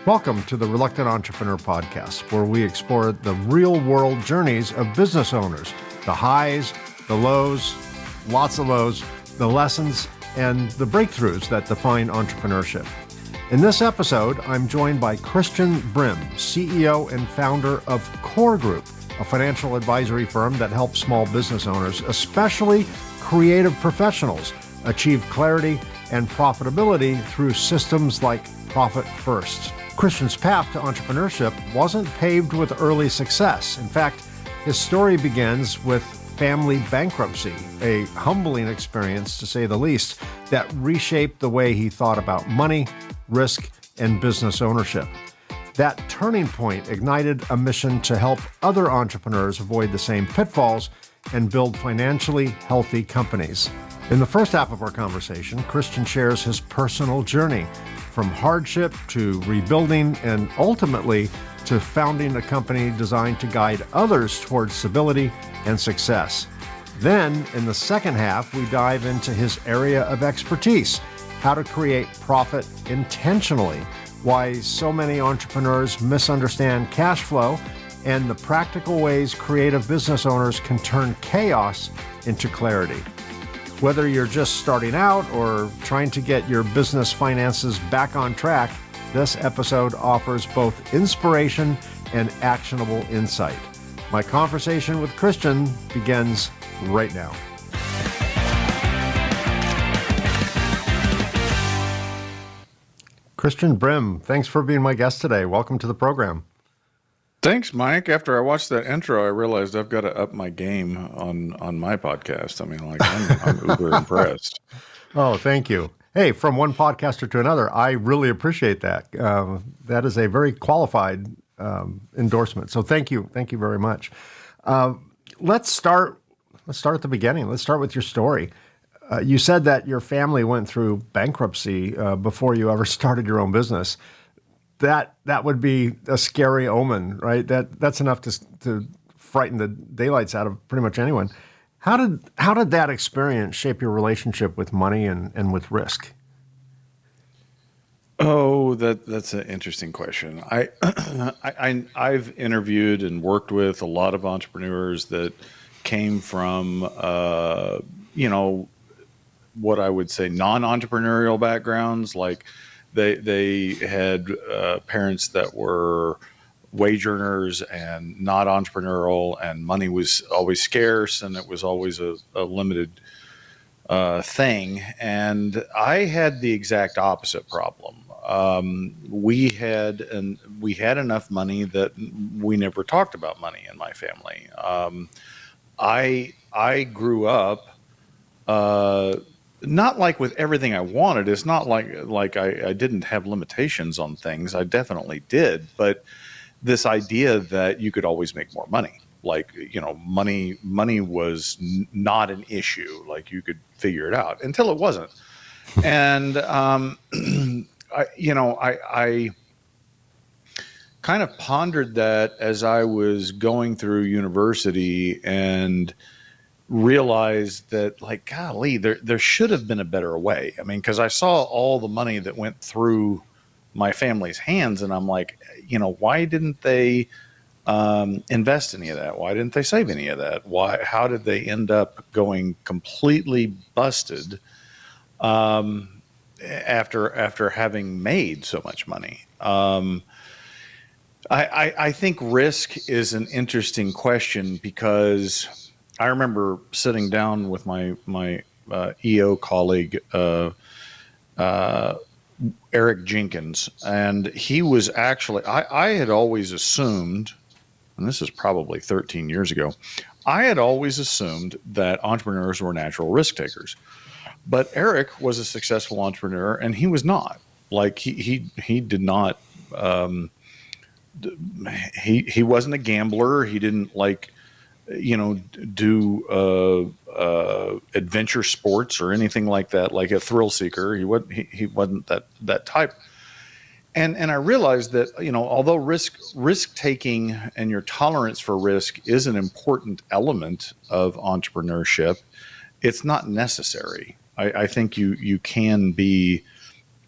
Welcome to the Reluctant Entrepreneur Podcast, where we explore the real-world journeys of business owners, the highs, the lows, lots of lows, the lessons, and the breakthroughs that define entrepreneurship. In this episode, I'm joined by Christian Brim, CEO and founder of Core Group, a financial advisory firm that helps small business owners, especially creative professionals, achieve clarity and profitability through systems like Profit First. Christian's path to entrepreneurship wasn't paved with early success. In fact, his story begins with family bankruptcy, a humbling experience, to say the least, that reshaped the way he thought about money, risk, and business ownership. That turning point ignited a mission to help other entrepreneurs avoid the same pitfalls and build financially healthy companies. In the first half of our conversation, Christian shares his personal journey from hardship to rebuilding and ultimately to founding a company designed to guide others towards stability and success. Then, in the second half, we dive into his area of expertise, how to create profit intentionally, why so many entrepreneurs misunderstand cash flow, and the practical ways creative business owners can turn chaos into clarity. Whether you're just starting out or trying to get your business finances back on track, this episode offers both inspiration and actionable insight. My conversation with Christian begins right now. Christian Brim, thanks for being my guest today. Welcome to the program. Thanks, Mike. After I watched that intro, I realized I've got to up my game on my podcast. I mean, I'm uber impressed. Oh, thank you. Hey, from one podcaster to another, I really appreciate that. That is a very qualified endorsement. So thank you very much. Let's start at the beginning. Let's start with your story. You said that your family went through bankruptcy before you ever started your own business. That would be a scary omen, right? That's enough to frighten the daylights out of pretty much anyone. How did that experience shape your relationship with money and with risk? Oh, that's an interesting question. I've interviewed and worked with a lot of entrepreneurs that came from what I would say non-entrepreneurial backgrounds. Like they had parents that were wage earners and not entrepreneurial, and money was always scarce and it was always a limited thing. And I had the exact opposite problem. We had enough money that we never talked about money in my family. I grew up not like with everything I wanted. It's not like I didn't have limitations on things. I definitely did, but this idea that you could always make more money, like, money was not an issue. Like you could figure it out until it wasn't. And, I kind of pondered that as I was going through university and realized that, like, golly, there should have been a better way. I mean, because I saw all the money that went through my family's hands, and I'm like, why didn't they invest any of that? Why didn't they save any of that? How did they end up going completely busted after having made so much money? I think risk is an interesting question, because I remember sitting down with my EO colleague, Eric Jenkins, and he was actually, I had always assumed, and this is probably 13 years ago, I had always assumed that entrepreneurs were natural risk takers. But Eric was a successful entrepreneur, and he was not. Like he did not, he wasn't a gambler. He didn't do adventure sports or anything like that, like a thrill seeker. He wasn't that type. And I realized that, although risk taking and your tolerance for risk is an important element of entrepreneurship, it's not necessary. I think you can be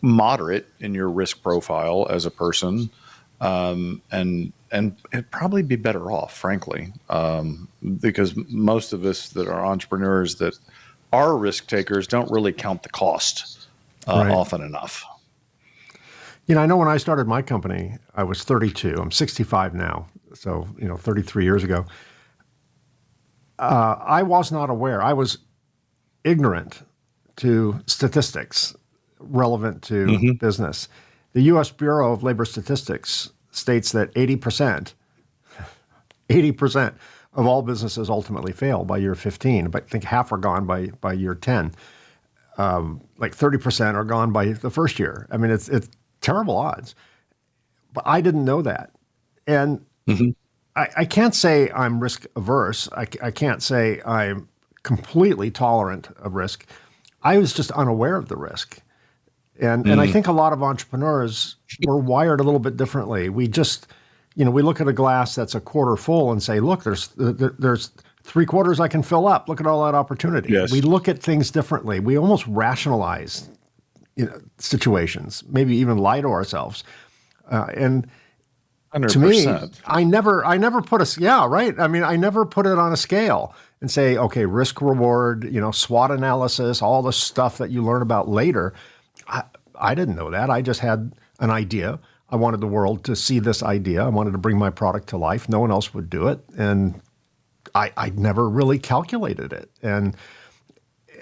moderate in your risk profile as a person, and it'd probably be better off, frankly, because most of us that are entrepreneurs that are risk takers don't really count the cost Right. often enough. I know when I started my company, I was 32. I'm 65 now. So, 33 years ago. I was not aware. I was ignorant to statistics relevant to business. The U.S. Bureau of Labor Statistics states that 80% of all businesses ultimately fail by year 15. But I think half are gone by year 10. Like 30% are gone by the first year. I mean, it's terrible odds. But I didn't know that. And I can't say I'm risk averse. I can't say I'm completely tolerant of risk. I was just unaware of the risk. And I think a lot of entrepreneurs were wired a little bit differently. We just, we look at a glass that's a quarter full and say, look, there's 3/4 I can fill up. Look at all that opportunity. Yes. We look at things differently. We almost rationalize situations, maybe even lie to ourselves. And 100%. to me, I never put I never put it on a scale and say, okay, risk reward, SWOT analysis, all the stuff that you learn about later. I didn't know that. I just had an idea. I wanted the world to see this idea. I wanted to bring my product to life. No one else would do it. And I never really calculated it. And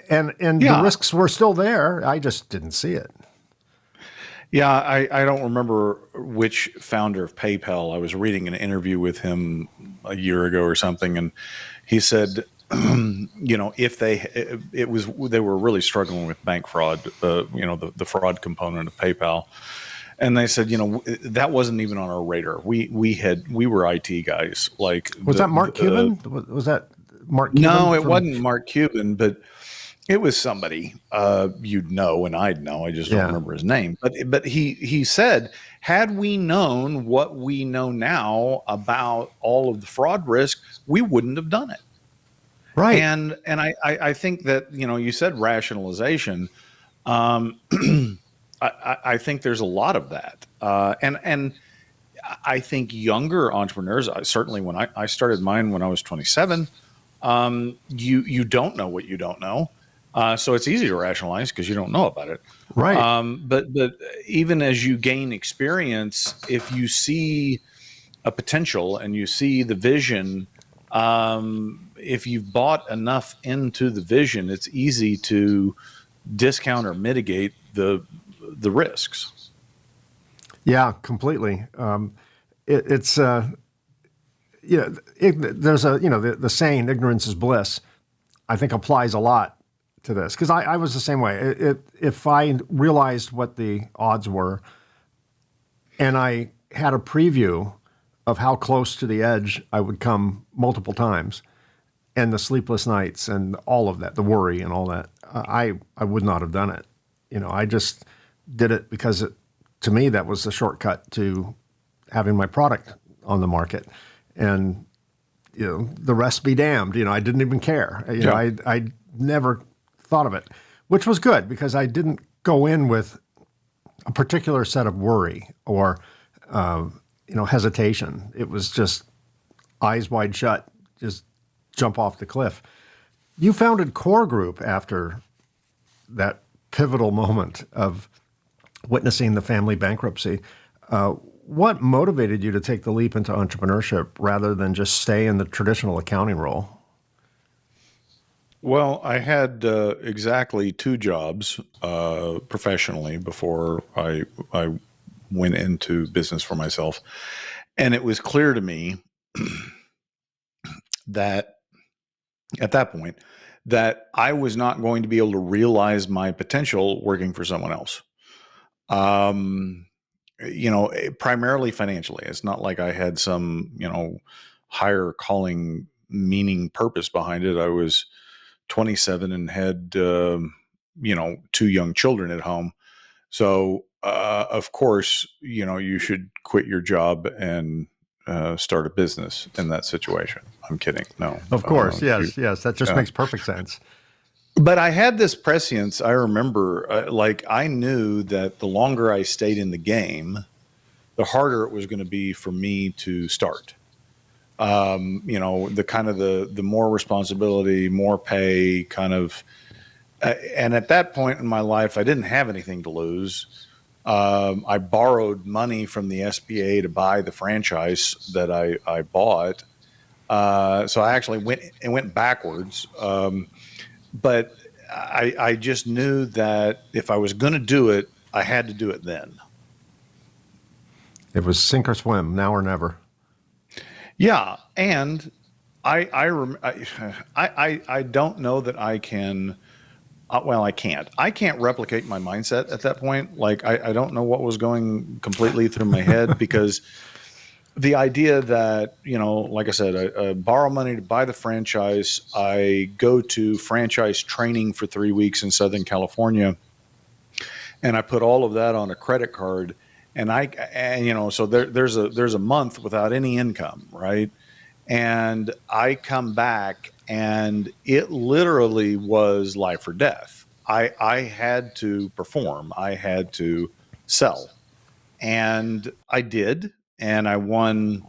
the risks were still there. I just didn't see it. Yeah, I don't remember which founder of PayPal. I was reading an interview with him a year ago or something, and he said, if they were really struggling with bank fraud, the fraud component of PayPal, and they said, that wasn't even on our radar. We were IT guys. Like, was that Mark Cuban? Was that Mark Cuban? No, it wasn't Mark Cuban, but it was somebody you'd know and I'd know. I just don't remember his name. But he said, had we known what we know now about all of the fraud risk, we wouldn't have done it. Right. And I think that, you said rationalization. I think there's a lot of that. And I think younger entrepreneurs, certainly when I started mine when I was 27, you don't know what you don't know. So it's easy to rationalize because you don't know about it. Right. But even as you gain experience, if you see a potential and you see the vision, if you've bought enough into the vision, it's easy to discount or mitigate the risks. Yeah, completely. There's the saying, ignorance is bliss, I think applies a lot to this, because I was the same way. If I realized what the odds were and I had a preview of how close to the edge I would come multiple times, and the sleepless nights and all of that, the worry and all that, I would not have done it. I just did it because to me, that was the shortcut to having my product on the market. And, the rest be damned. I didn't even care. I never thought of it, which was good because I didn't go in with a particular set of worry or, hesitation. It was just eyes wide shut, just jump off the cliff. You founded Core Group after that pivotal moment of witnessing the family bankruptcy. What motivated you to take the leap into entrepreneurship rather than just stay in the traditional accounting role? Well, I had exactly 2 jobs professionally before I went into business for myself. And it was clear to me that at that point that I was not going to be able to realize my potential working for someone else. Primarily financially. It's not like I had some, higher calling, meaning, purpose behind it. I was 27 and had, 2 young children at home. So, of course, you should quit your job and start a business in that situation. I'm kidding. No. Of course. Yes. That just makes perfect sense. But I had this prescience. I remember, like, I knew that the longer I stayed in the game, the harder it was going to be for me to start. The kind of the more responsibility, more pay, kind of. And at that point in my life, I didn't have anything to lose. I borrowed money from the SBA to buy the franchise that I bought. So I actually went backwards. But I just knew that if I was going to do it, I had to do it then. It was sink or swim, now or never. Yeah, and I don't know that I can. Well, I can't. I can't replicate my mindset at that point. Like I don't know what was going completely through my head because the idea that, like I said, I borrow money to buy the franchise. I go to franchise training for 3 weeks in Southern California, and I put all of that on a credit card. So there's a month without any income, right? And I come back, and it literally was life or death. I had to perform. I had to sell, and I did, and I won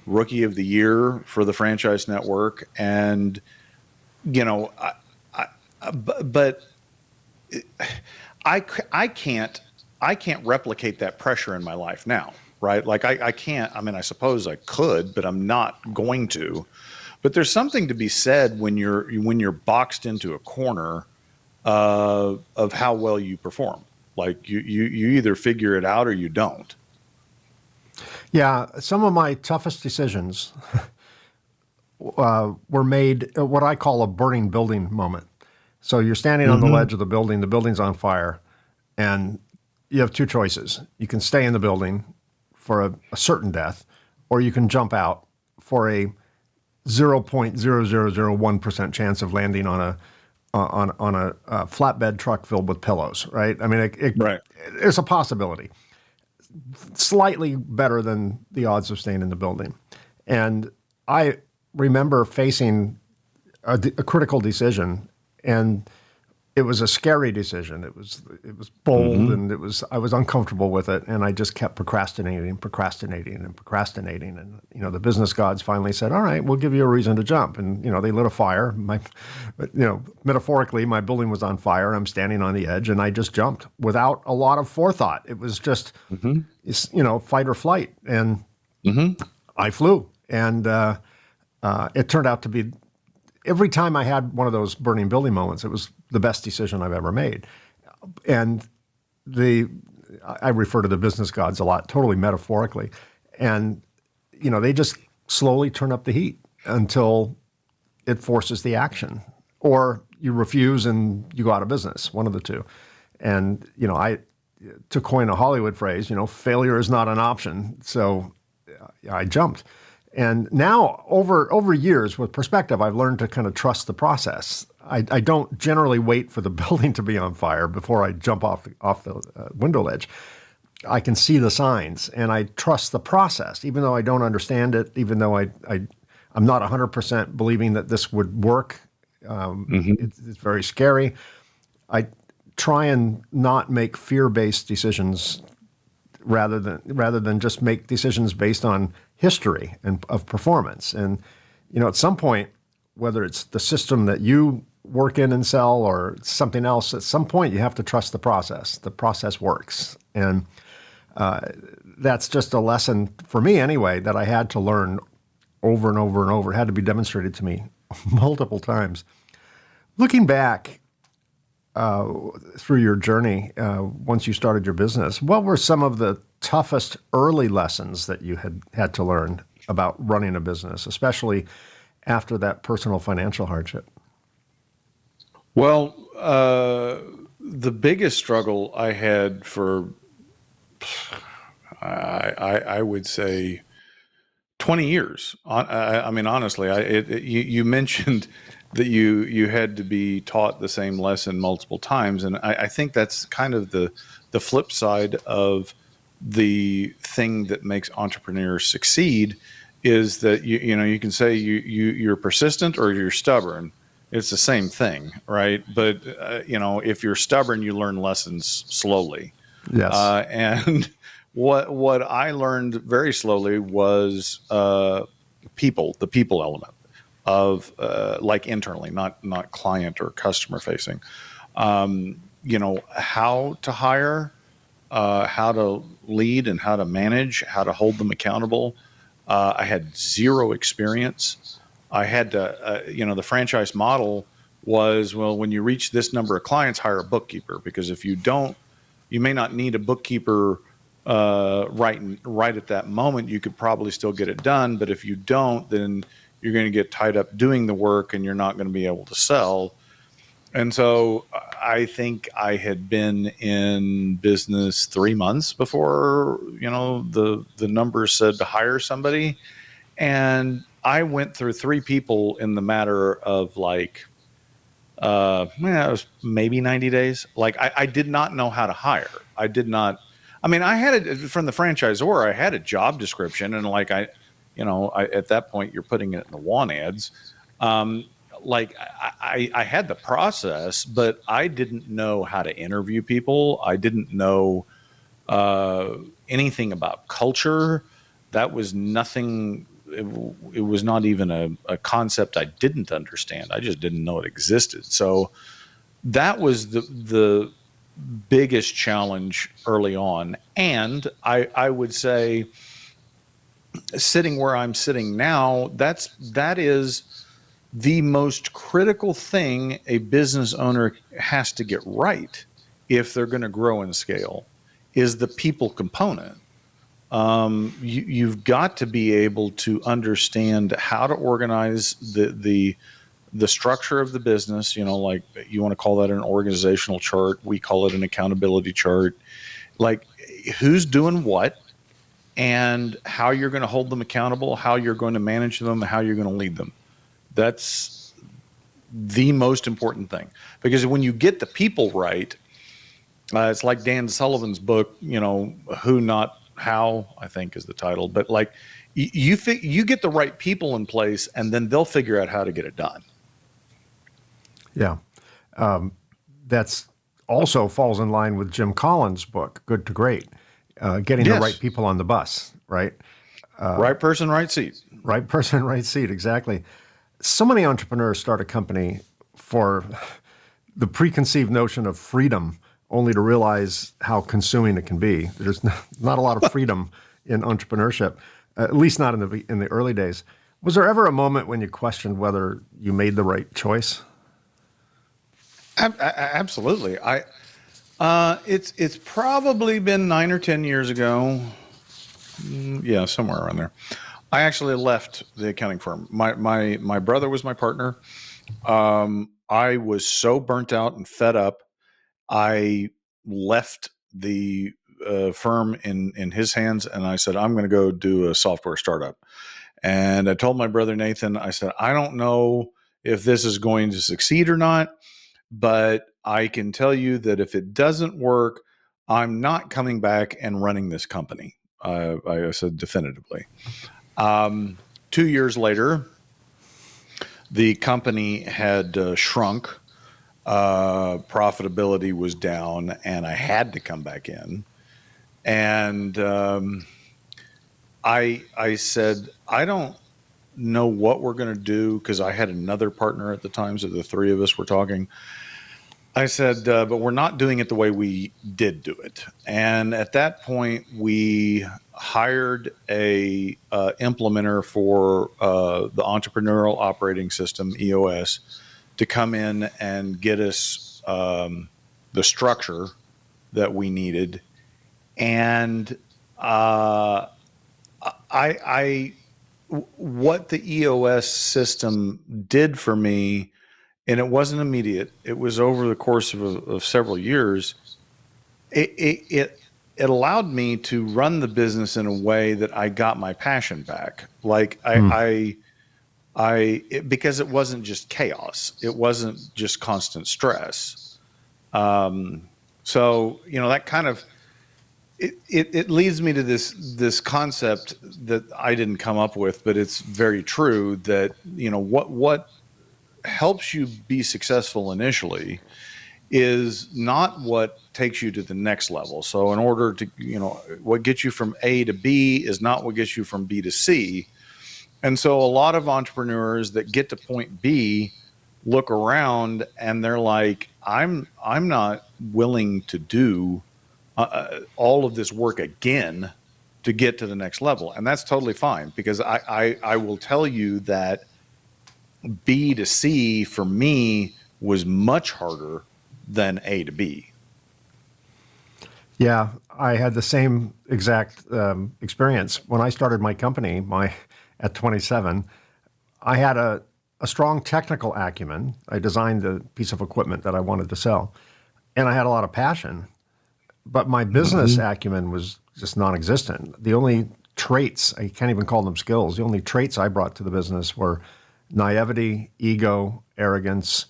Rookie of the Year for the franchise network. And you know, but I can't replicate that pressure in my life now, right? Like I can't. I mean, I suppose I could, but I'm not going to. But there's something to be said when you're boxed into a corner of how well you perform. Like you either figure it out or you don't. Yeah, some of my toughest decisions were made what I call a burning building moment. So you're standing on the Mm-hmm. ledge of the building's on fire, and you have two choices. You can stay in the building for a certain death, or you can jump out for a 0.0001% chance of landing on a flatbed truck filled with pillows, right? I mean, Right. there's a possibility. Slightly better than the odds of staying in the building. And I remember facing a critical decision, and it was a scary decision. It was bold, Mm-hmm. and I was uncomfortable with it, and I just kept procrastinating and procrastinating and procrastinating. And the business gods finally said, "All right, we'll give you a reason to jump." And they lit a fire. Metaphorically, my building was on fire. I'm standing on the edge, and I just jumped without a lot of forethought. It was just, Mm-hmm. fight or flight, and Mm-hmm. I flew, and it turned out to be. Every time I had one of those burning building moments, it was the best decision I've ever made. And I refer to the business gods a lot, totally metaphorically. And, they just slowly turn up the heat until it forces the action. Or you refuse and you go out of business, one of the two. And, to coin a Hollywood phrase, failure is not an option. So I jumped. And now, over years, with perspective, I've learned to kind of trust the process. I don't generally wait for the building to be on fire before I jump off the window ledge. I can see the signs, and I trust the process, even though I don't understand it, even though I'm not 100% believing that this would work. Mm-hmm. It's very scary. I try and not make fear-based decisions rather than just make decisions based on history and of performance. And at some point, whether it's the system that you work in and sell or something else, at some point you have to trust the process. The process works, and that's just a lesson for me anyway that I had to learn over and over and over. It had to be demonstrated to me multiple times. Looking back through your journey, once you started your business, what were some of the toughest early lessons that you had to learn about running a business, especially after that personal financial hardship? Well, the biggest struggle I had for, I would say, 20 years. I mean, honestly, you mentioned that you had to be taught the same lesson multiple times, and I think that's kind of the flip side of the thing that makes entrepreneurs succeed is that you can say you're persistent or you're stubborn, It's the same thing, right? But if you're stubborn, you learn lessons slowly. Yes. And what I learned very slowly was the people element of like internally, not client or customer facing. How to hire, how to lead, and how to manage, how to hold them accountable. I had zero experience. I had to, the franchise model was, well, when you reach this number of clients, hire a bookkeeper, because if you don't, you may not need a bookkeeper right at that moment. You could probably still get it done, but if you don't, then you're going to get tied up doing the work, and you're not going to be able to sell. And so I think I had been in business 3 months before, the numbers said to hire somebody. And I went through 3 people in the matter of like, it was maybe 90 days. Like I did not know how to hire. I did not, I mean, I had it from the franchisor. I had a job description, and like at that point you're putting it in the want ads. Um, like I had the process, but I didn't know how to interview people. I didn't know anything about culture. That was nothing. It was not even a concept I didn't understand. I just didn't know it existed. So that was the biggest challenge early on. And I would say, sitting where I'm sitting now, that is the most critical thing a business owner has to get right if they're going to grow and scale, is the people component. You've got to be able to understand how to organize the structure of the business. Like, you want to call that an organizational chart. We call it an accountability chart. Like, who's doing what, and how you're going to hold them accountable, how you're going to manage them, how you're going to lead them. That's the most important thing, because when you get the people right, it's like Dan Sullivan's book, Who Not How, I think is the title. But like, you get the right people in place, and then they'll figure out how to get it done. Yeah. That's also falls in line with Jim Collins' book, Good to Great, getting the right Yes. people on the bus, right? Right person, right seat. Right person, right seat, exactly. So many entrepreneurs start a company for the preconceived notion of freedom, only to realize how consuming it can be. There's not a lot of freedom in entrepreneurship, at least not in the early days. Was there ever a moment when you questioned whether you made the right choice? Absolutely. It's probably been 9 or 10 years ago. Yeah, somewhere around there. I actually left the accounting firm. My brother was my partner. I was so burnt out and fed up. I left the firm in his hands, and I said, I'm going to go do a software startup. And I told my brother Nathan, I said, I don't know if this is going to succeed or not, but I can tell you that if it doesn't work, I'm not coming back and running this company. I said definitively. 2 years later, the company had shrunk. Profitability was down, and I had to come back in. And I said, I don't know what we're going to do, because I had another partner at the time, so the 3 of us were talking. I said, but we're not doing it the way we did do it. And at that point, we hired a implementer for the entrepreneurial operating system, EOS, to come in and get us the structure that we needed. And what the EOS system did for me, and it wasn't immediate, it was over the course of several years. It allowed me to run the business in a way that I got my passion back. Like because it wasn't just chaos. It wasn't just constant stress. So, that kind of, it leads me to this concept that I didn't come up with, but it's very true, that, what helps you be successful initially is not what takes you to the next level. So in order to, what gets you from A to B is not what gets you from B to C. And so a lot of entrepreneurs that get to point B look around and they're like, I'm not willing to do all of this work again to get to the next level. And that's totally fine, because I will tell you that B to C for me was much harder than A to B. Yeah, I had the same exact experience when I started my company. At 27, I had a strong technical acumen. I designed the piece of equipment that I wanted to sell, and I had a lot of passion. But my business acumen was just non-existent. The only traits, I can't even call them skills, the only traits I brought to the business were naivety, ego, arrogance,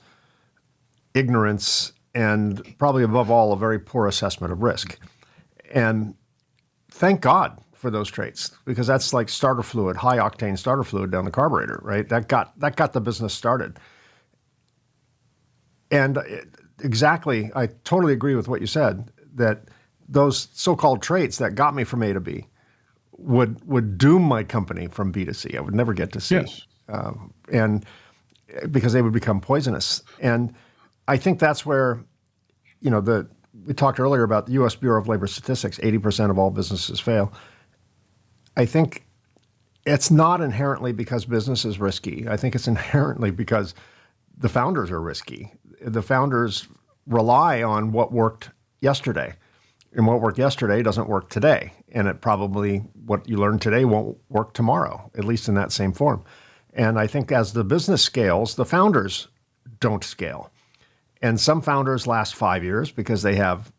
ignorance, and probably above all, a very poor assessment of risk. And thank God for those traits, because that's like starter fluid, high octane starter fluid down the carburetor, right? That got the business started. And exactly, I totally agree with what you said, that those so-called traits that got me from A to B would doom my company from B to C. I would never get to C. Yes. And because they would become poisonous. And I think that's where, we talked earlier about the U.S. Bureau of Labor Statistics, 80% of all businesses fail. I think it's not inherently because business is risky. I think it's inherently because the founders are risky. The founders rely on what worked yesterday. And what worked yesterday doesn't work today. And it probably, what you learn today won't work tomorrow, at least in that same form. And I think as the business scales, the founders don't scale. And some founders last 5 years because they have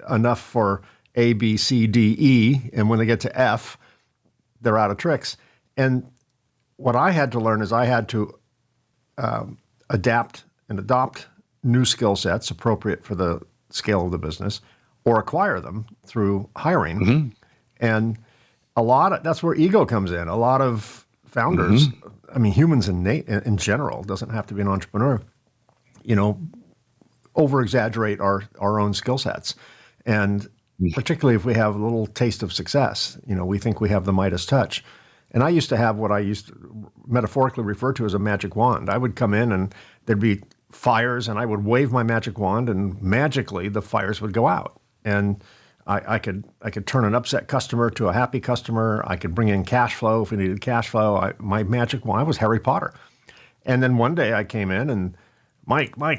enough for A, B, C, D, E. And when they get to F, they're out of tricks. And what I had to learn is I had to adapt and adopt new skill sets appropriate for the scale of the business, or acquire them through hiring. And that's where ego comes in. A lot of founders, I mean, humans in general, doesn't have to be an entrepreneur, over-exaggerate our own skill sets. And particularly if we have a little taste of success, we think we have the Midas touch. And I used to have what I used to metaphorically refer to as a magic wand. I would come in and there'd be fires and I would wave my magic wand and magically the fires would go out. And I could turn an upset customer to a happy customer. I could bring in cash flow if we needed cash flow. My magic wand, I was Harry Potter. And then one day I came in and Mike, blah,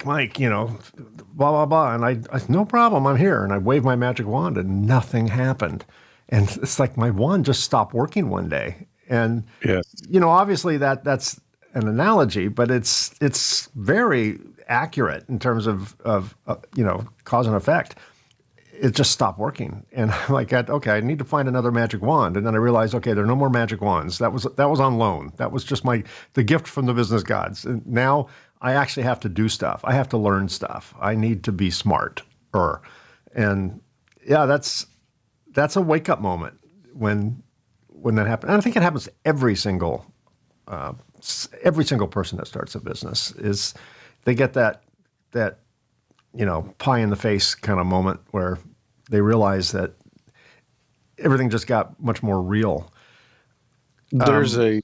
blah, blah. And I no problem, I'm here. And I waved my magic wand and nothing happened. And it's like my wand just stopped working one day. And, Yes. Obviously that's an analogy, but it's very accurate in terms of cause and effect. It just stopped working. And I'm like, okay, I need to find another magic wand. And then I realized, okay, there are no more magic wands. That was on loan. That was just the gift from the business gods. And now I actually have to do stuff. I have to learn stuff. I need to be smarter. And yeah, that's a wake up moment when that happens. And I think it happens to every single person that starts a business. Is they get that pie in the face kind of moment where they realize that everything just got much more real. There's an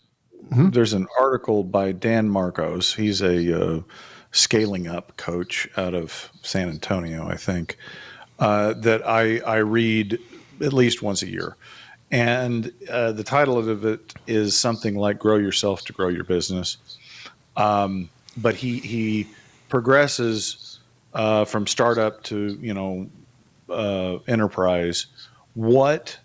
article by Dan Marcos. He's a scaling up coach out of San Antonio, I think, that I read at least once a year. And the title of it is something like "Grow Yourself to Grow Your Business." But he progresses from startup to enterprise, what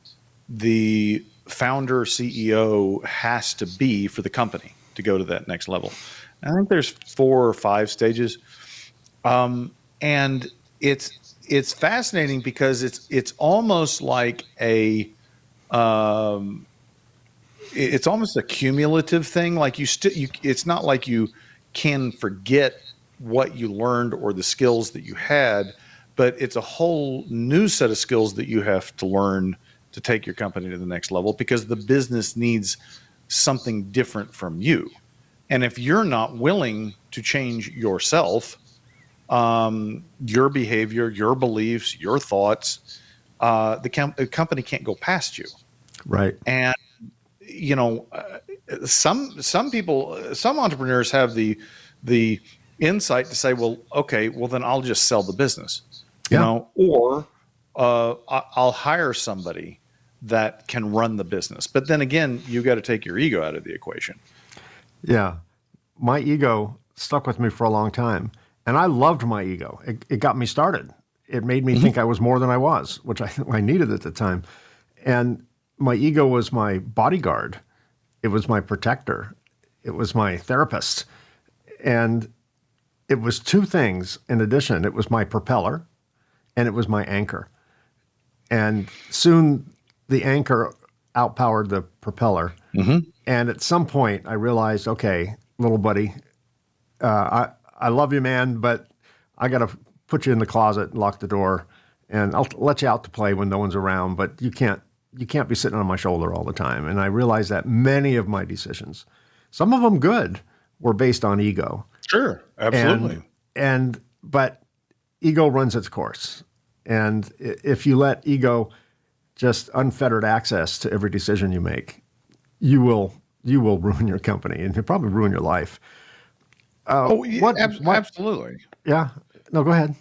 the founder CEO has to be for the company to go to that next level. I think there's 4 or 5 stages, and it's fascinating because it's almost like it's almost a cumulative thing. Like it's not like you can forget what you learned or the skills that you had, but it's a whole new set of skills that you have to learn to take your company to the next level, because the business needs something different from you. And if you're not willing to change yourself, your behavior, your beliefs, your thoughts, the company can't go past you. Right. And some people, some entrepreneurs have the insight to say, well, okay, well then I'll just sell the business, Yeah. or I'll hire somebody that can run the business. But then again, you got to take your ego out of the equation. Yeah. My ego stuck with me for a long time, and I loved my ego. It got me started. It made me think I was more than I was, which I needed at the time. And my ego was my bodyguard. It was my protector. It was my therapist. And it was two things in addition. It was my propeller and it was my anchor. And soon the anchor outpowered the propeller. And at some point I realized, okay, little buddy, I love you, man, but I got to put you in the closet and lock the door, and I'll let you out to play when no one's around, but you can't be sitting on my shoulder all the time. And I realized that many of my decisions, some of them good, were based on ego. Sure, absolutely. But ego runs its course. And if you let ego just unfettered access to every decision you make, you will ruin your company, and you'll probably ruin your life. Absolutely. Yeah. No, go ahead.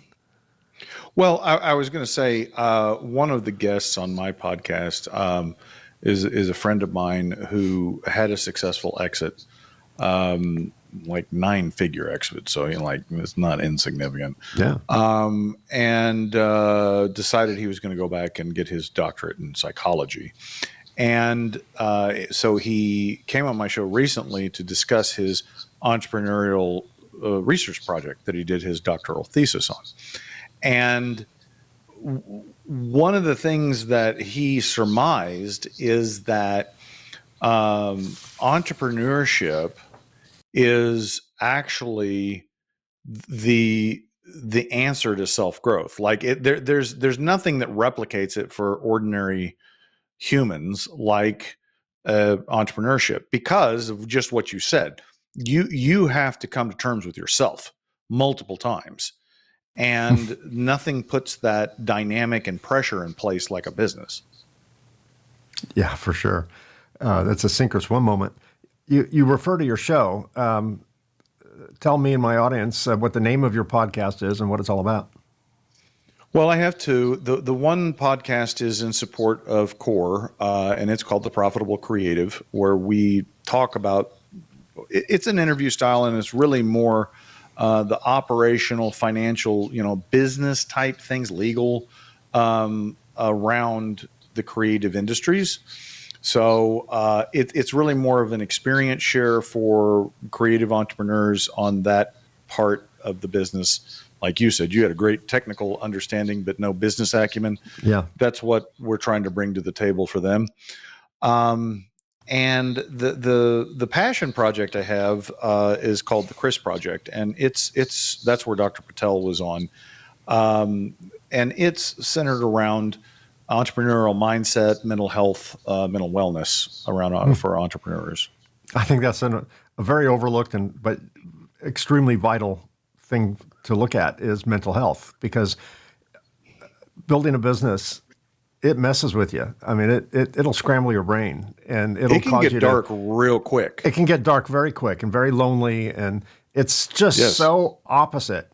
Well, I was going to say one of the guests on my podcast is a friend of mine who had a successful exit, like 9-figure exit. So it's not insignificant. Yeah. And decided he was going to go back and get his doctorate in psychology. And so he came on my show recently to discuss his entrepreneurial research project that he did his doctoral thesis on. And one of the things that he surmised is that entrepreneurship is actually the answer to self-growth. Like there's nothing that replicates it for ordinary humans like entrepreneurship, because of just what you said. You have to come to terms with yourself multiple times, and nothing puts that dynamic and pressure in place like a business. Yeah, for sure. That's a sink or swim moment. You refer to your show. Tell me and my audience what the name of your podcast is and what it's all about. Well, I have two. The one podcast is in support of CORE, and it's called The Profitable Creative, where we talk about, it's an interview style, and it's really more the operational, financial, business type things, legal, around the creative industries. So it's really more of an experience share for creative entrepreneurs on that part of the business. Like you said, you had a great technical understanding, but no business acumen. Yeah. That's what we're trying to bring to the table for them. And the passion project I have is called the Chris Project, and that's where Dr. Patel was on, and it's centered around entrepreneurial mindset, mental health, mental wellness around for entrepreneurs. I think that's a very overlooked but extremely vital thing to look at is mental health, because building a business, it messes with you. I mean, it'll scramble your brain, and it can get dark real quick. It can get dark very quick and very lonely, and it's just so opposite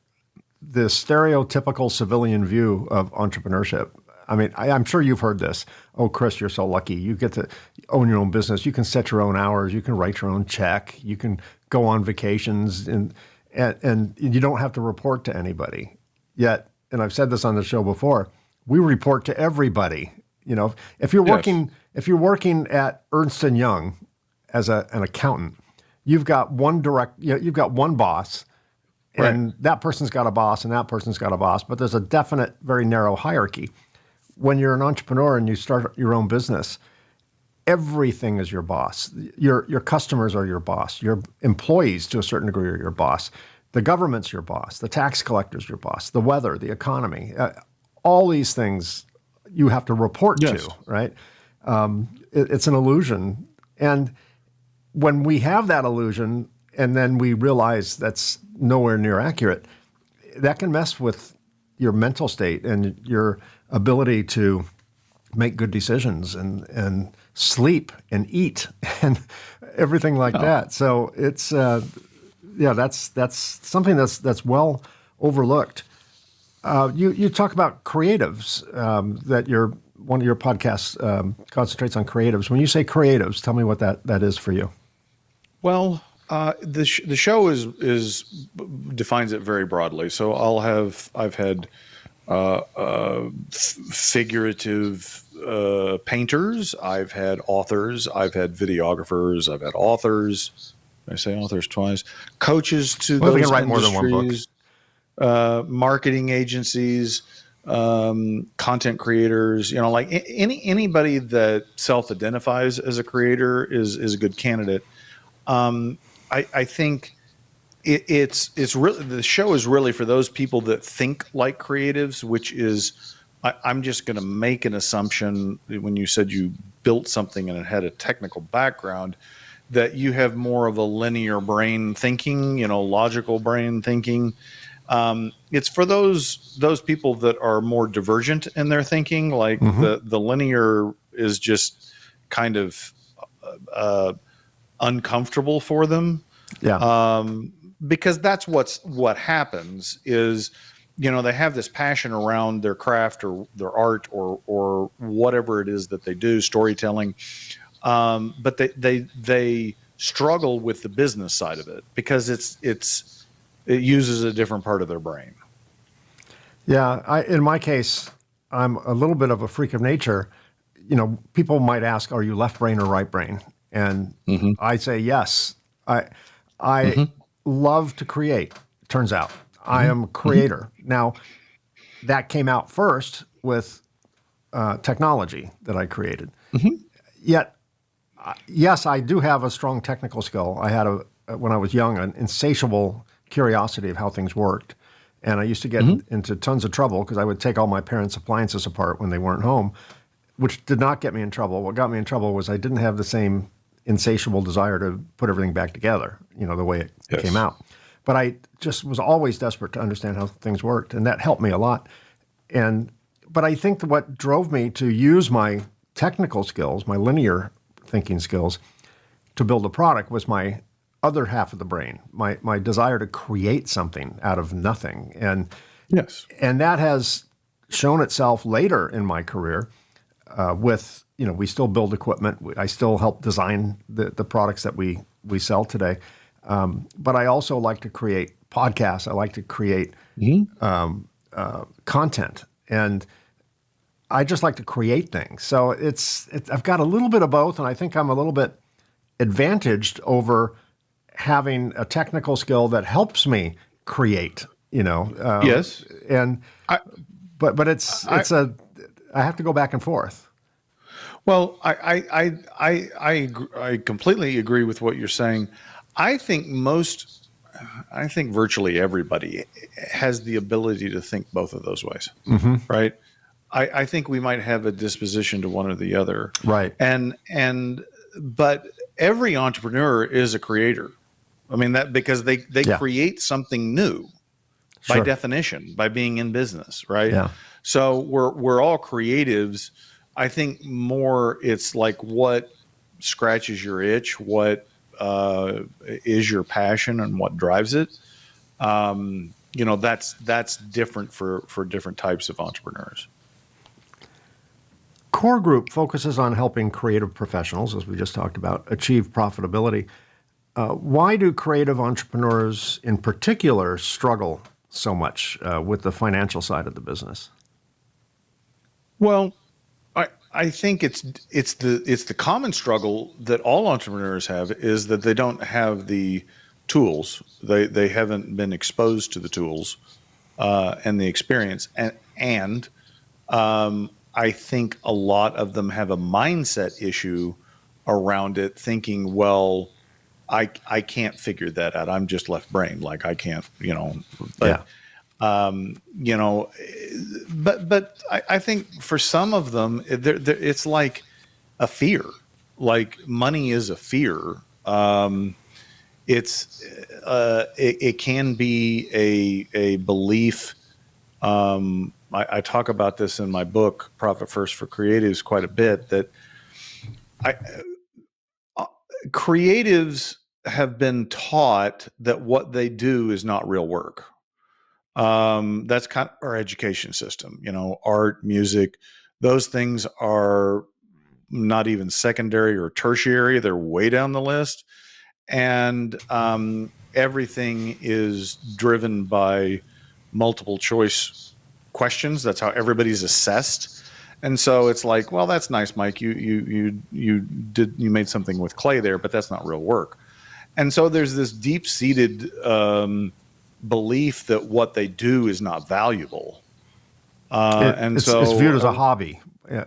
the stereotypical civilian view of entrepreneurship. I mean, I'm sure you've heard this. Oh, Chris, you're so lucky. You get to own your own business. You can set your own hours. You can write your own check. You can go on vacations, and you don't have to report to anybody. Yet, and I've said this on the show before, we report to everybody. If you're working at Ernst & Young as an accountant, you've got you've got one boss, and right. That person's got a boss, and that person's got a boss. But there's a definite, very narrow hierarchy. When you're an entrepreneur and you start your own business, everything is your boss. Your customers are your boss. Your employees, to a certain degree, are your boss. The government's your boss. The tax collector's your boss. The weather, the economy, all these things you have to report to, right? It's an illusion. And when we have that illusion, and then we realize that's nowhere near accurate, that can mess with your mental state and your ability to make good decisions and sleep and eat and everything like that. So it's that's something that's well overlooked. You talk about creatives, that one of your podcasts concentrates on creatives. When you say creatives, tell me what that is for you. Well, the show is defines it very broadly. So I've had figurative painters, I've had authors, I've had videographers, I've had authors. Did I say authors twice? Coaches to Well, they those can write more than one book. industries, marketing agencies, content creators. Like anybody that self-identifies as a creator is a good candidate. I think it's really, the show is really for those people that think like creatives, which is, I'm just going to make an assumption when you said you built something and it had a technical background, that you have more of a linear brain thinking, logical brain thinking. It's for those people that are more divergent in their thinking, like the linear is just kind of uncomfortable for them. Yeah. Because that's what happens is, they have this passion around their craft or their art or whatever it is that they do, storytelling. But they struggle with the business side of it because it uses a different part of their brain. Yeah. In my case, I'm a little bit of a freak of nature. People might ask, are you left brain or right brain? And I say yes. I love to create. Turns out I am a creator. Now, that came out first with technology that I created. Yet, yes, I do have a strong technical skill. I had when I was young, an insatiable curiosity of how things worked. And I used to get into tons of trouble because I would take all my parents' appliances apart when they weren't home, which did not get me in trouble. What got me in trouble was I didn't have the same insatiable desire to put everything back together, the way it came out. But I just was always desperate to understand how things worked, and that helped me a lot. But I think that what drove me to use my technical skills, my linear thinking skills, to build a product was my other half of the brain, my desire to create something out of nothing. And that has shown itself later in my career with, we still build equipment. I still help design the products that we sell today. But I also like to create podcasts. I like to create content. And I just like to create things. So I've got a little bit of both, and I think I'm a little bit advantaged over having a technical skill that helps me create, Yes. But I have to go back and forth. Well, I completely agree with what you're saying. I think virtually everybody has the ability to think both of those ways, right? I think we might have a disposition to one or the other, right? But every entrepreneur is a creator. I mean that because they create something new by definition, by being in business, right? Yeah. So we're all creatives. I think more it's like what scratches your itch, what is your passion, and what drives it. That's different for different types of entrepreneurs. Core Group focuses on helping creative professionals, as we just talked about, achieve profitability. Why do creative entrepreneurs in particular struggle so much with the financial side of the business? Well, I think it's the common struggle that all entrepreneurs have is that they don't have the tools. They haven't been exposed to the tools and the experience, and I think a lot of them have a mindset issue around it, thinking, well, I can't figure that out. I'm just left brain. Like I can't, but, but I think for some of them, it's like a fear, like money is a fear. it can be a belief. I talk about this in my book, Profit First for Creatives, quite a bit, that I, creatives have been taught that what they do is not real work. That's kind of our education system. Art, music, those things are not even secondary or tertiary. They're way down the list. And everything is driven by multiple choice questions. That's how everybody's assessed. And so it's like, well, that's nice, Mike. You made something with clay there, but that's not real work. And so there's this deep-seated belief that what they do is not valuable. It's viewed as a hobby,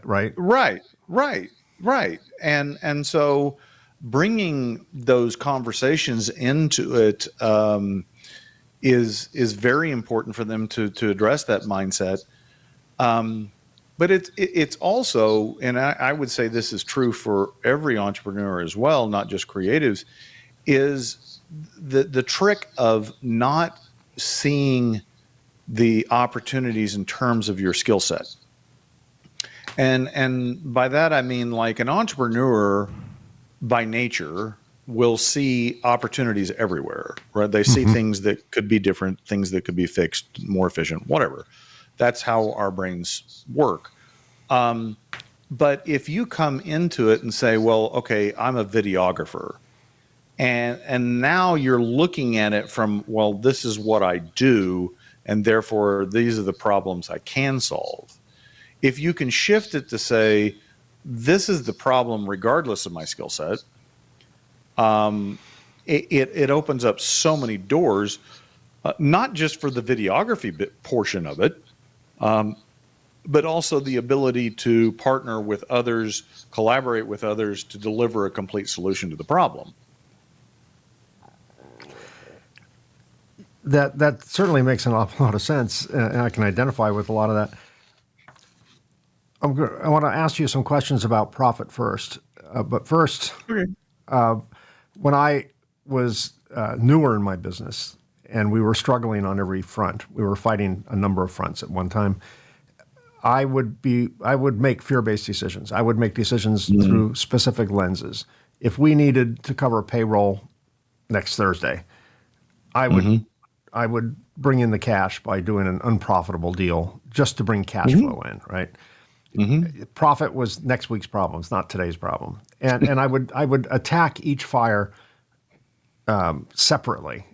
right? Right. And so bringing those conversations into it is very important for them to address that mindset. But it's also, and I would say this is true for every entrepreneur as well, not just creatives, is the trick of not seeing the opportunities in terms of your skill set. And by that I mean, like, an entrepreneur by nature will see opportunities everywhere, right? They see things that could be different, things that could be fixed, more efficient, whatever. That's how our brains work. But if you come into it and say, well, okay, I'm a videographer, and now you're looking at it from, well, this is what I do, and therefore these are the problems I can solve. If you can shift it to say, this is the problem regardless of my skill set, it opens up so many doors, not just for the videography portion of it, but also the ability to partner with others, collaborate with others to deliver a complete solution to the problem. That certainly makes an awful lot of sense, and I can identify with a lot of that. I want to ask you some questions about Profit First. But first, Okay. when I was newer in my business and we were struggling on every front, we were fighting a number of fronts at one time, I would make fear-based decisions. I would make decisions through specific lenses. If we needed to cover payroll next Thursday, I would bring in the cash by doing an unprofitable deal just to bring cash flow in, right? Profit was next week's problem. It's not today's problem. And I would attack each fire separately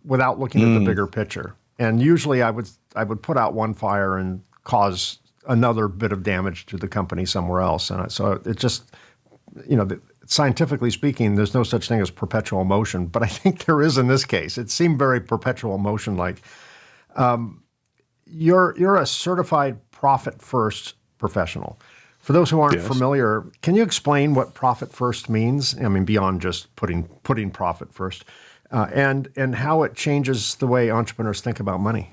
without looking at the bigger picture. And usually I would put out one fire and cause another bit of damage to the company somewhere else. And so it just, scientifically speaking, there's no such thing as perpetual motion, but I think there is in this case. It seemed very perpetual motion-like. You're a certified Profit First professional. For those who aren't familiar, can you explain what Profit First means? I mean, beyond just putting profit first, and how it changes the way entrepreneurs think about money.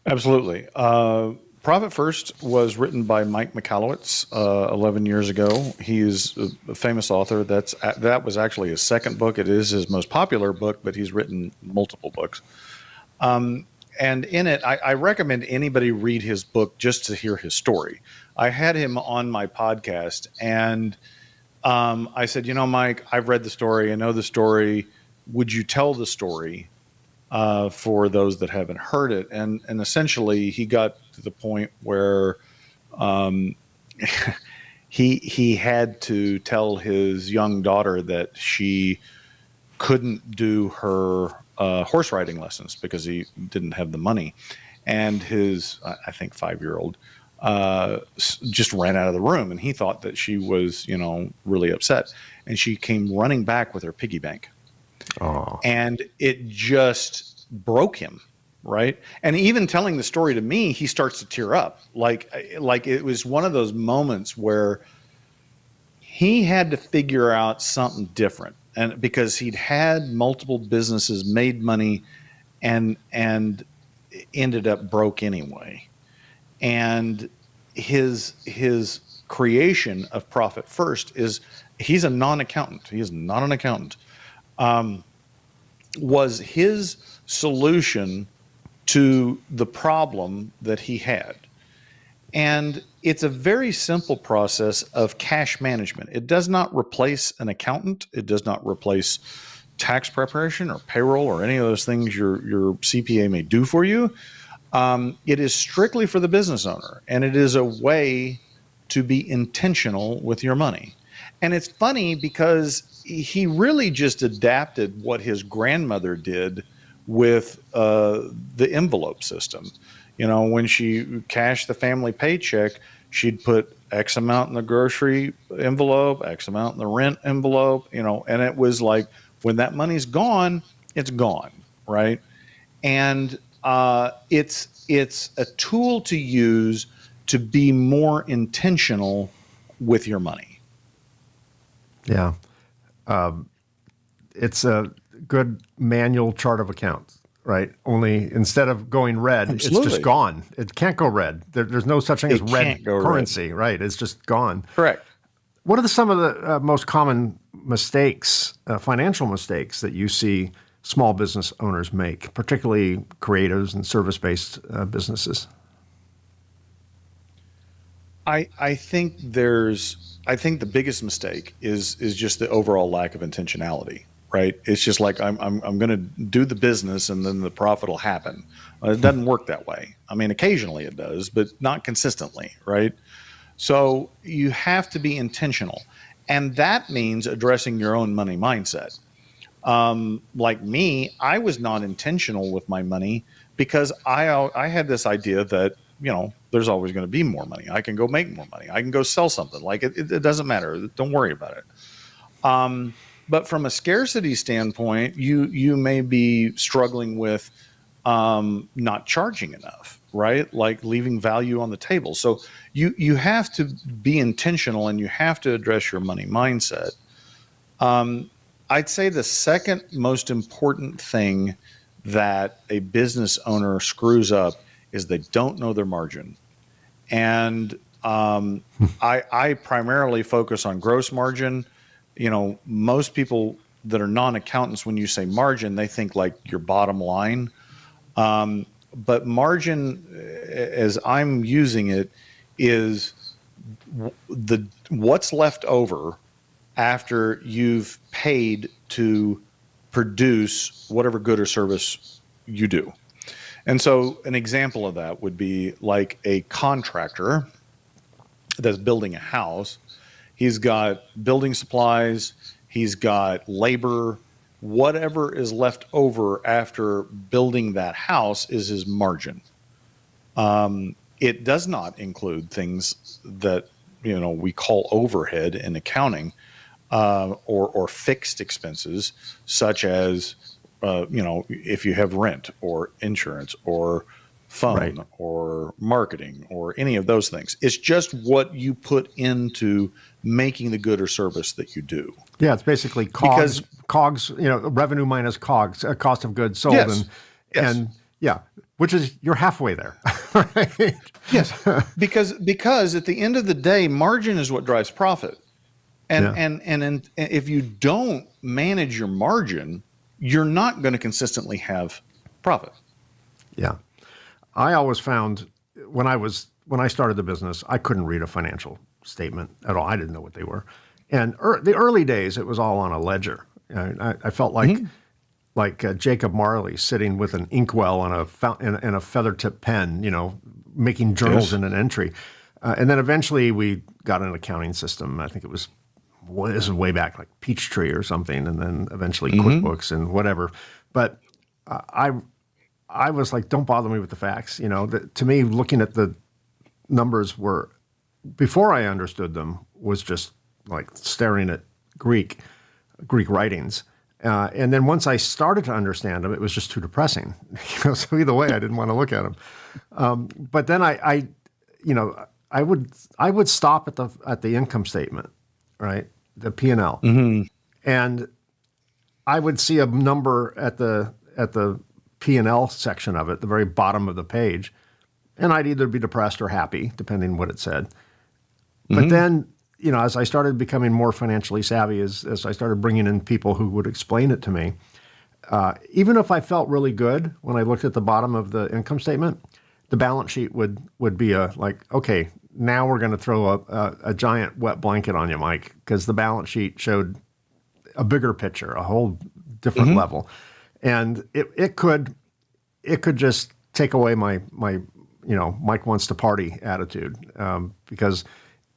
Absolutely. Profit First was written by Mike Michalowicz 11 years ago. He's a famous author. That was actually his second book. It is his most popular book, but he's written multiple books. And in it, I recommend anybody read his book just to hear his story. I had him on my podcast, and I said, Mike, I've read the story. I know the story. Would you tell the story for those that haven't heard it? And essentially, he got to the point where he had to tell his young daughter that she couldn't do her horse riding lessons because he didn't have the money. And his, I think, 5-year-old just ran out of the room, and he thought that she was, really upset. And she came running back with her piggy bank. Oh. And it just broke him, right? And even telling the story to me, he starts to tear up. Like it was one of those moments where he had to figure out something different. And because he'd had multiple businesses, made money, and ended up broke anyway. And his creation of Profit First is, he's a non-accountant. He is not an accountant. was his solution to the problem that he had. And it's a very simple process of cash management. It does not replace an accountant. It does not replace tax preparation or payroll or any of those things your CPA may do for you. It is strictly for the business owner, and it is a way to be intentional with your money. And it's funny because he really just adapted what his grandmother did with the envelope system. When she cashed the family paycheck, she'd put X amount in the grocery envelope, X amount in the rent envelope, and it was like, when that money's gone, it's gone, right? And it's a tool to use to be more intentional with your money. Yeah. It's a good manual chart of accounts, right? Only instead of going red, Absolutely. It's just gone. It can't go red. There's no such thing as red currency, red. Right? It's just gone. Correct. What are some of the most common mistakes, financial mistakes that you see small business owners make, particularly creatives and service-based businesses? I think the biggest mistake is just the overall lack of intentionality, right? It's just like I'm going to do the business and then the profit will happen. It doesn't work that way. I mean, occasionally it does, but not consistently, right? So you have to be intentional, and that means addressing your own money mindset. Like me, I was not intentional with my money because I had this idea that, there's always going to be more money. I can go make more money. I can go sell something. Like it doesn't matter. Don't worry about it. But from a scarcity standpoint, you may be struggling with not charging enough, right? Like leaving value on the table. So you have to be intentional, and you have to address your money mindset. I'd say the second most important thing that a business owner screws up is they don't know their margin. And I primarily focus on gross margin. Most people that are non-accountants, when you say margin, they think like your bottom line. But margin, as I'm using it, is what's left over after you've paid to produce whatever good or service you do. And so an example of that would be like a contractor that's building a house. He's got building supplies, he's got labor, whatever is left over after building that house is his margin. It does not include things that we call overhead in accounting, or fixed expenses, such as if you have rent or insurance or phone, right, or marketing or any of those things. It's just what you put into making the good or service that you do. Yeah, it's basically COGS, revenue minus COGS, cost of goods sold. Yes. And yeah, which is, you're halfway there. Right? Yes, because at the end of the day, margin is what drives profit. And if you don't manage your margin, you're not going to consistently have profit. Yeah. I always found when I started the business, I couldn't read a financial statement at all. I didn't know what they were. And the early days, it was all on a ledger. I felt like Jacob Marley sitting with an inkwell and a feather tip pen, making journals in an entry. And then eventually we got an accounting system. I think this is way back, like Peachtree or something, and then eventually QuickBooks and whatever. But I was like, don't bother me with the facts. To me, looking at the numbers before I understood them, was just like staring at Greek writings. And then once I started to understand them, it was just too depressing. So either way, I didn't want to look at them. But then I would stop at the income statement, right? The P&L. And I would see a number at the P&L section of it, the very bottom of the page, and I'd either be depressed or happy, depending what it said. But then as I started becoming more financially savvy, as I started bringing in people who would explain it to me, even if I felt really good when I looked at the bottom of the income statement, the balance sheet would be okay, now we're going to throw a giant wet blanket on you, Mike, because the balance sheet showed a bigger picture, a whole different level. And it could just take away my Mike wants to party attitude, because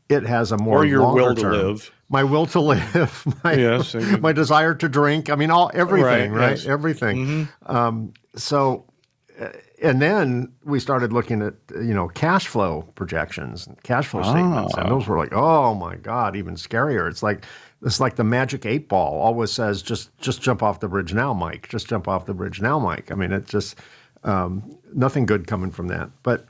it has a more or your longer will to term. live. My will to live, Yes. my desire to drink. I mean, everything, right? Yes. Everything. So, and then we started looking at cash flow projections and cash flow statements, and those were like, oh my God, even scarier. It's like the magic 8-ball always says, just jump off the bridge now, Mike. Just jump off the bridge now, Mike. I mean, it's just nothing good coming from that. But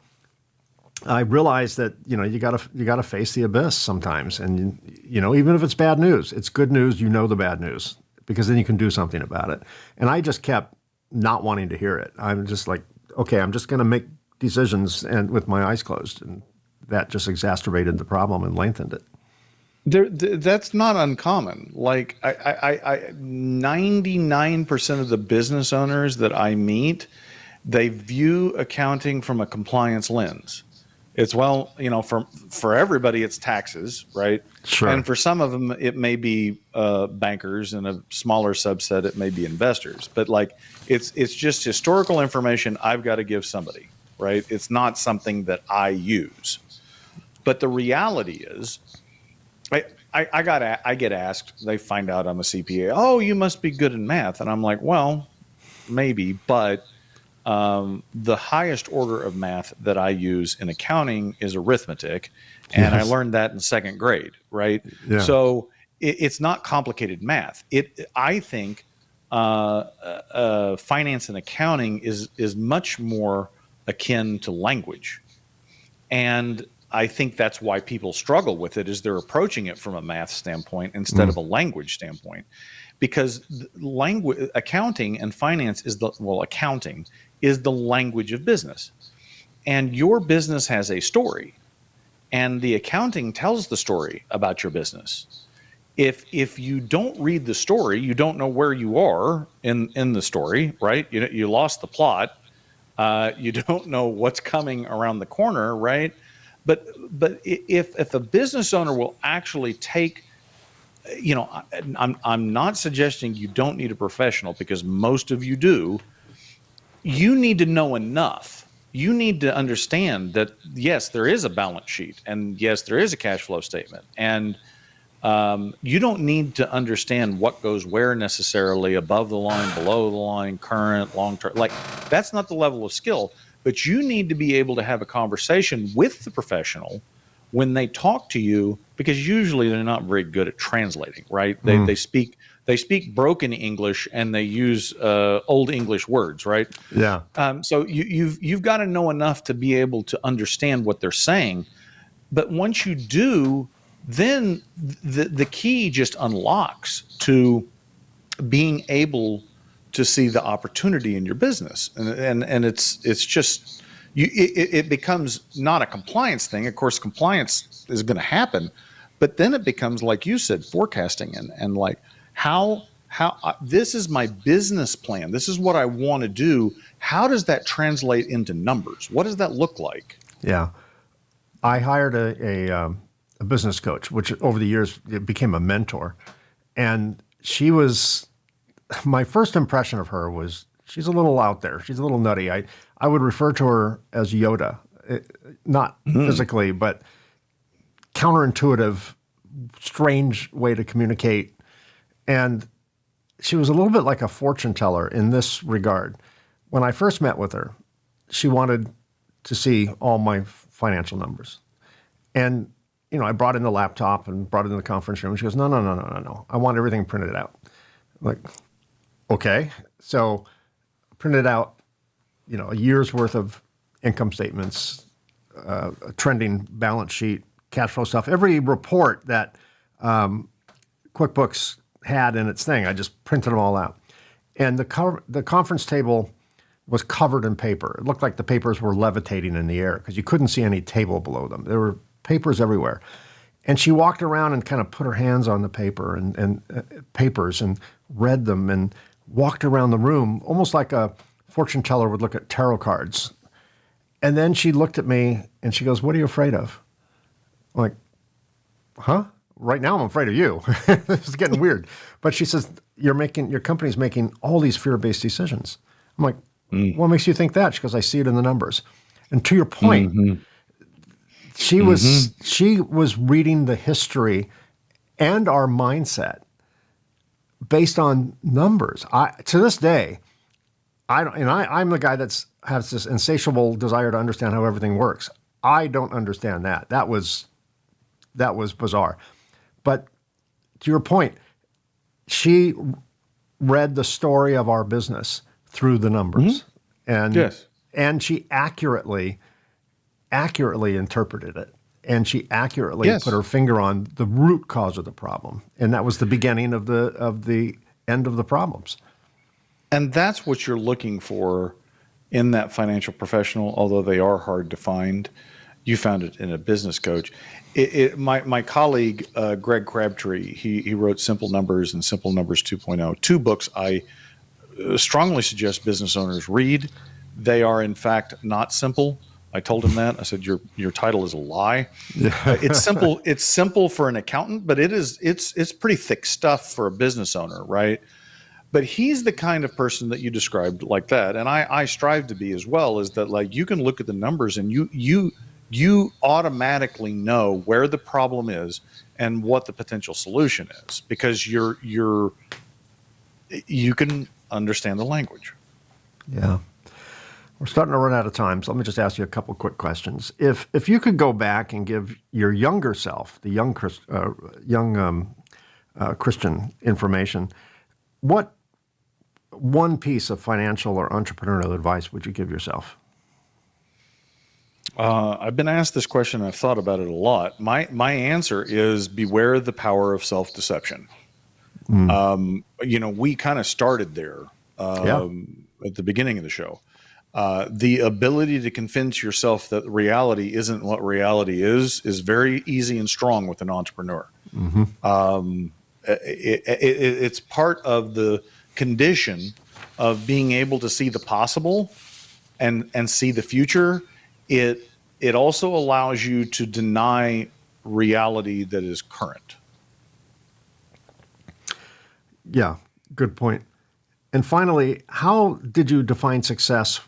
I realized that you gotta face the abyss sometimes, and even if it's bad news, it's good news. The bad news, because then you can do something about it. And I just kept not wanting to hear it. I'm just like, okay, I'm just going to make decisions and with my eyes closed, and that just exacerbated the problem and lengthened it. That's not uncommon. Like I 99% of the business owners that I meet, they view accounting from a compliance lens. It's for everybody, it's taxes, right? Sure. And for some of them, it may be bankers, and a smaller subset, it may be investors. But it's just historical information I've got to give somebody, right? It's not something that I use. But the reality is, I get asked. They find out I'm a CPA. Oh, you must be good in math, and I'm like, well, maybe, but the highest order of math that I use in accounting is arithmetic, and I learned that in second grade, right? Yeah. So it's not complicated math. I think finance and accounting is much more akin to language, and I think that's why people struggle with it, is they're approaching it from a math standpoint instead of a language standpoint. Because accounting and finance accounting is the language of business. And your business has a story, and the accounting tells the story about your business. If you don't read the story, you don't know where you are in the story, right? You lost the plot. You don't know what's coming around the corner, right? But if a business owner will actually take, I'm not suggesting you don't need a professional, because most of you do. You need to know enough. You need to understand that, yes, there is a balance sheet, and yes, there is a cash flow statement. And you don't need to understand what goes where necessarily, above the line, below the line, current, long-term. That's not the level of skill. But you need to be able to have a conversation with the professional when they talk to you, because usually they're not very good at translating, right? They speak broken English, and they use old English words, right? Yeah. So you've got to know enough to be able to understand what they're saying. But once you do, then the key just unlocks to being able to see the opportunity in your business, and it's just it becomes not a compliance thing. Of course, compliance is going to happen, but then it becomes, like you said, forecasting and like how this is my business plan. This is what I want to do. How does that translate into numbers? What does that look like? Yeah, I hired a business coach, which over the years it became a mentor, and she was. My first impression of her was she's a little out there. She's a little nutty. I would refer to her as Yoda, not physically, but counterintuitive, strange way to communicate. And she was a little bit like a fortune teller in this regard. When I first met with her, she wanted to see all my financial numbers. And, I brought in the laptop and brought it in the conference room. She goes, no. I want everything printed out. I'm like, okay. So printed out, a year's worth of income statements, a trending balance sheet, cash flow stuff, every report that QuickBooks had in its thing. I just printed them all out. And the conference table was covered in paper. It looked like the papers were levitating in the air because you couldn't see any table below them. There were papers everywhere. And she walked around and kind of put her hands on the paper and papers and read them and walked around the room almost like a fortune teller would look at tarot cards. And then she looked at me and she goes, "What are you afraid of?" I'm like, "Huh? Right now I'm afraid of you." This is getting weird. But she says, your company's making all these fear-based decisions. I'm like, "What makes you think that?" She goes, "I see it in the numbers." And to your point, she was reading the history and our mindset based on numbers. To this day, I'm the guy has this insatiable desire to understand how everything works. I don't understand that. That was bizarre. But to your point, she read the story of our business through the numbers, and she accurately interpreted it, and she accurately put her finger on the root cause of the problem, and that was the beginning of the end of the problems. And that's what you're looking for in that financial professional, although they are hard to find. You found it in a business coach. My colleague, Greg Crabtree, he wrote Simple Numbers and Simple Numbers 2.0, 2 books I strongly suggest business owners read. They are, in fact, not simple. I told him that. I said, your title is a lie. It's simple. It's simple for an accountant, but it's pretty thick stuff for a business owner, right? But he's the kind of person that you described like that, and I strive to be as well. Is that like you can look at the numbers and you automatically know where the problem is and what the potential solution is because you can understand the language. Yeah. We're starting to run out of time, so let me just ask you a couple quick questions. If you could go back and give your younger self, the young Christian information, what one piece of financial or entrepreneurial advice would you give yourself? I've been asked this question and I've thought about it a lot. My answer is beware the power of self-deception. We kind of started there at the beginning of the show. The ability to convince yourself that reality isn't what reality is very easy and strong with an entrepreneur. It's part of the condition of being able to see the possible and see the future. It also allows you to deny reality that is current. Yeah, good point. And finally, how did you define success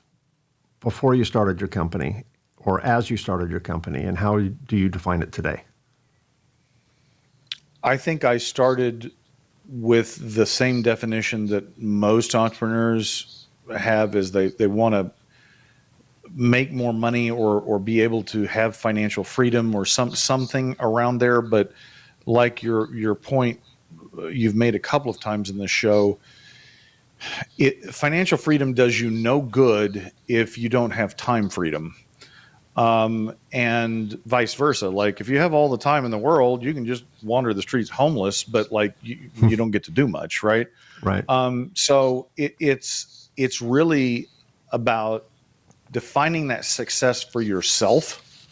before you started your company or as you started your company, and how do you define it today? I think I started with the same definition that most entrepreneurs have is they want to make more money or be able to have financial freedom or something around there. But like your point you've made a couple of times in this show, financial freedom does you no good if you don't have time freedom. And vice versa. Like if you have all the time in the world, you can just wander the streets homeless, but like you don't get to do much. Right. Right. So it's really about defining that success for yourself,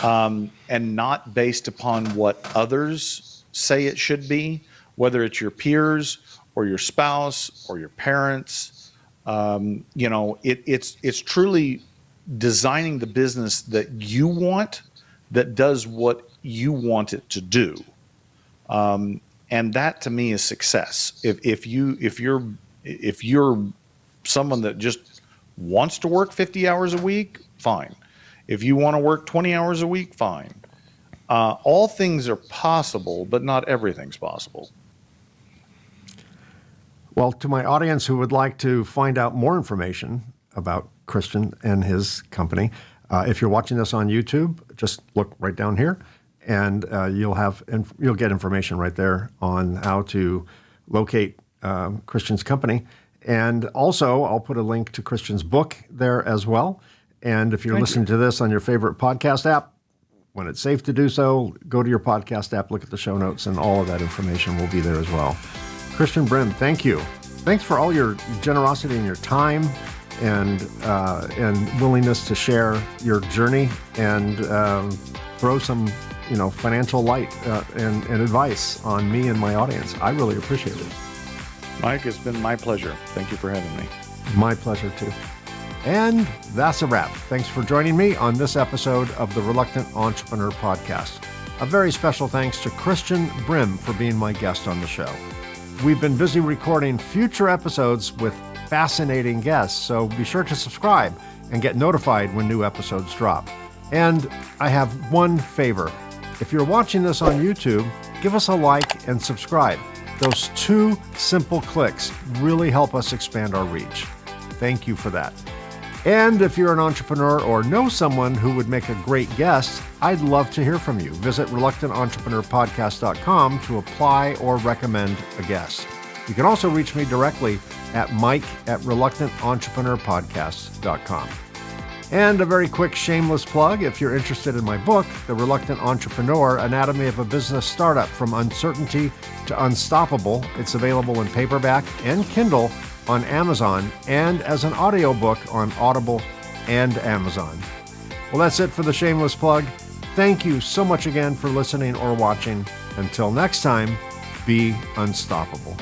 and not based upon what others say it should be, whether it's your peers or your spouse or your parents. It's truly designing the business that you want, that does what you want it to do. And that to me is success. If you're someone that just wants to work 50 hours a week, fine. If you want to work 20 hours a week, fine. All things are possible, but not everything's possible. Well, to my audience who would like to find out more information about Christian and his company, if you're watching this on YouTube, just look right down here, and you'll get information right there on how to locate Christian's company. And also, I'll put a link to Christian's book there as well. And if you're listening to this on your favorite podcast app, when it's safe to do so, go to your podcast app, look at the show notes, and all of that information will be there as well. Christian Brim, thank you. Thanks for all your generosity and your time and willingness to share your journey and throw some financial light and advice on me and my audience. I really appreciate it. Mike, it's been my pleasure. Thank you for having me. My pleasure too. And that's a wrap. Thanks for joining me on this episode of the Reluctant Entrepreneur Podcast. A very special thanks to Christian Brim for being my guest on the show. We've been busy recording future episodes with fascinating guests, so be sure to subscribe and get notified when new episodes drop. And I have one favor. If you're watching this on YouTube, give us a like and subscribe. Those 2 simple clicks really help us expand our reach. Thank you for that. And if you're an entrepreneur or know someone who would make a great guest, I'd love to hear from you. Visit reluctantentrepreneur.podcast.com to apply or recommend a guest. You can also reach me directly at mike@reluctantentrepreneur.podcast.com. And a very quick shameless plug, if you're interested in my book, The Reluctant Entrepreneur, Anatomy of a Business Startup from Uncertainty to Unstoppable, it's available in paperback and Kindle on Amazon and as an audiobook on Audible and Amazon. Well, that's it for the shameless plug. Thank you so much again for listening or watching. Until next time, be unstoppable.